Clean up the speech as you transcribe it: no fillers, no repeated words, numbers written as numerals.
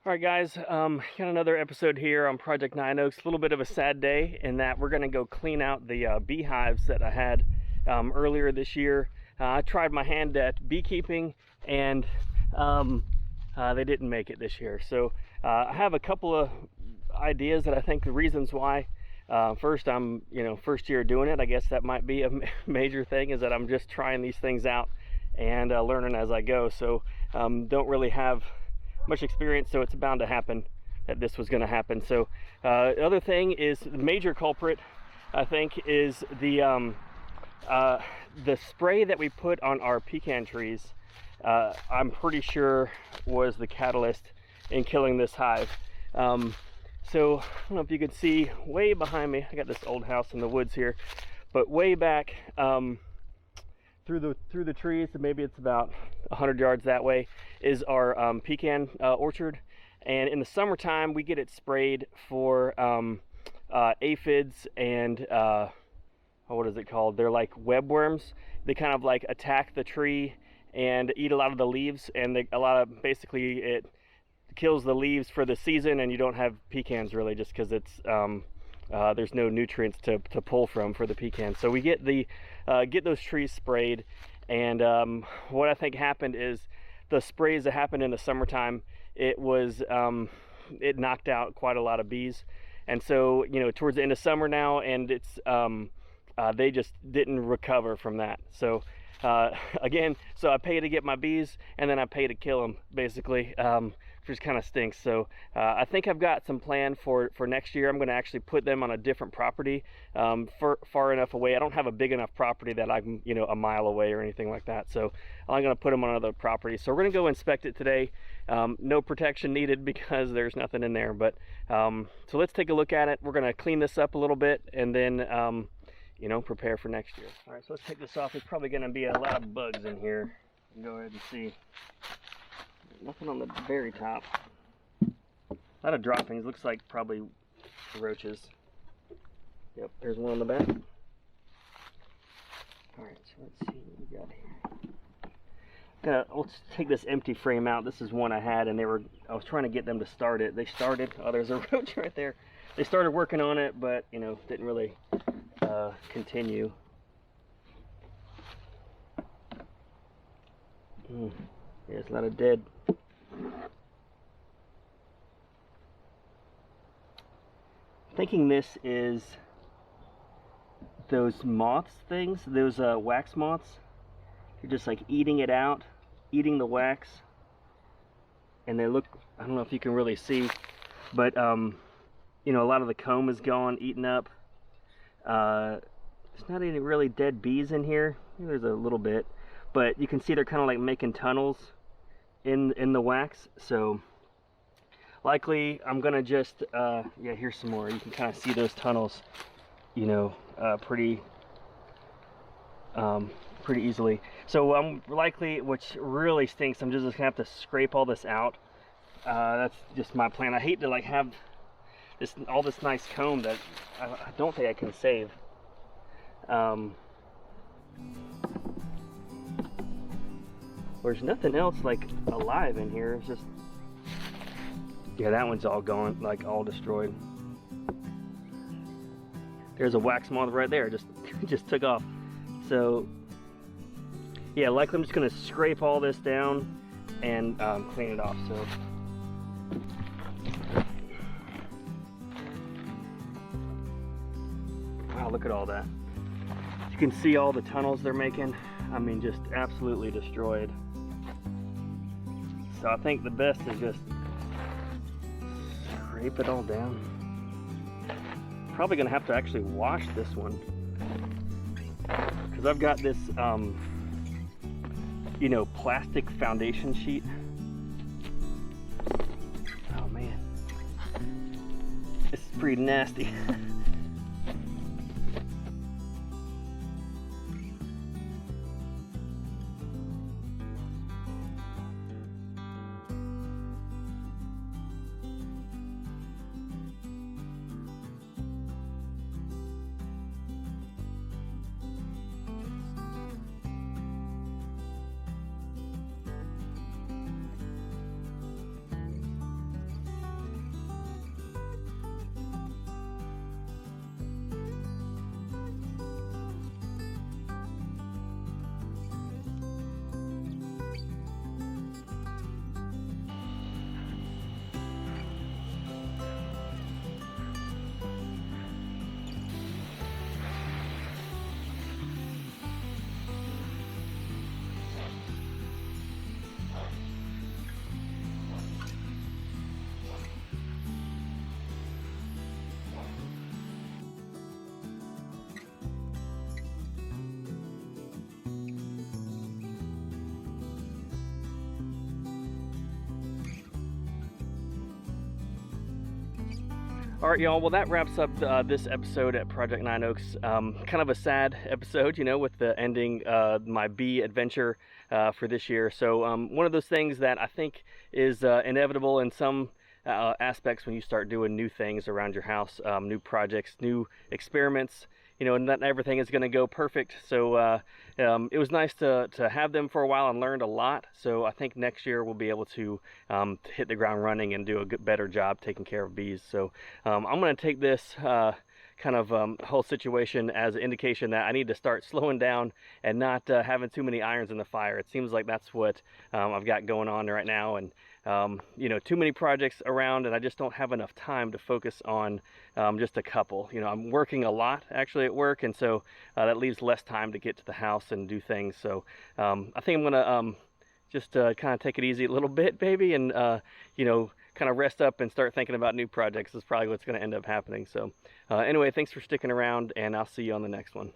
All right, guys, got another episode here on Project Nine Oaks. A little bit of a sad day in that we're going to go clean out the beehives that I had earlier this year. I tried my hand at beekeeping, and they didn't make it this year. So I have a couple of ideas that I think the reasons why. First, I'm first year doing it. I guess that might be a major thing, is that I'm just trying these things out and learning as I go. So don't really have much experience, so it's bound to happen that this was going to happen. So the other thing is, the major culprit I think is the spray that we put on our pecan trees. I'm pretty sure was the catalyst in killing this hive. So I don't know if you can see way behind me. I got this old house in the woods here, but way back through the trees, and maybe it's about 100 yards that way, is our pecan orchard. And in the summertime, we get it sprayed for aphids and what is it called? They're like webworms. They kind of like attack the tree and eat a lot of the leaves, and basically it kills the leaves for the season, and you don't have pecans really, just because it's there's no nutrients to pull from for the pecans. So we get those trees sprayed, and what I think happened is the sprays that happened in the summertime, it knocked out quite a lot of bees. And so towards the end of summer now, and it's they just didn't recover from that. So again, so I pay to get my bees, and then I pay to kill them, basically, which kind of stinks. So I think I've got some plan for next year. I'm going to actually put them on a different property, far enough away. I don't have a big enough property that I'm a mile away or anything like that. So I'm going to put them on another property. So we're going to go inspect it today. No protection needed because there's nothing in there. But so let's take a look at it. We're going to clean this up a little bit, and then prepare for next year. All right, so let's take this off. There's probably going to be a lot of bugs in here. Go ahead and see. Nothing on the very top. A lot of droppings. Looks like probably roaches. Yep, there's one on the back. All right, so let's see what we got here. Let's take this empty frame out. This is one I had, and I was trying to get them to start it. They started. Oh, there's a roach right there. They started working on it, but didn't really continue. There's a lot of dead. Thinking this is those moths things, those wax moths. They're just like eating it out, eating the wax, and they look, I don't know if you can really see, but a lot of the comb is gone, eaten up. There's not any really dead bees in here. There's a little bit, but you can see they're kind of like making tunnels in the wax. So likely I'm gonna just yeah, here's some more. You can kind of see those tunnels pretty easily. So I'm likely, which really stinks, I'm just gonna have to scrape all this out. That's just my plan. I hate to like have all this nice comb that I don't think I can save. There's nothing else like alive in here. It's just, yeah, that one's all gone, like all destroyed. There's a wax moth right there, just took off. So yeah, likely I'm just gonna scrape all this down and clean it off. So wow, look at all that. You can see all the tunnels they're making. I mean, just absolutely destroyed. So I think the best is just scrape it all down. Probably gonna have to actually wash this one, because I've got this plastic foundation sheet. Oh man, this is pretty nasty. All right, y'all. Well, that wraps up this episode at Project Nine Oaks. Kind of a sad episode, you know, with the ending my bee adventure for this year. So one of those things that I think is inevitable in some aspects when you start doing new things around your house, new projects, new experiments. You know, and not everything is going to go perfect. So it was nice to have them for a while and learned a lot. So I think next year we'll be able to hit the ground running and do a better job taking care of bees. So I'm going to take this kind of whole situation as an indication that I need to start slowing down and not having too many irons in the fire. It seems like that's what I've got going on right now, and you know, too many projects around, and I just don't have enough time to focus on just a couple. You know, I'm working a lot actually at work, and so that leaves less time to get to the house and do things. So I think I'm gonna just kind of take it easy a little bit, baby, and you know, kind of rest up and start thinking about new projects is probably what's going to end up happening. So anyway, thanks for sticking around, and I'll see you on the next one.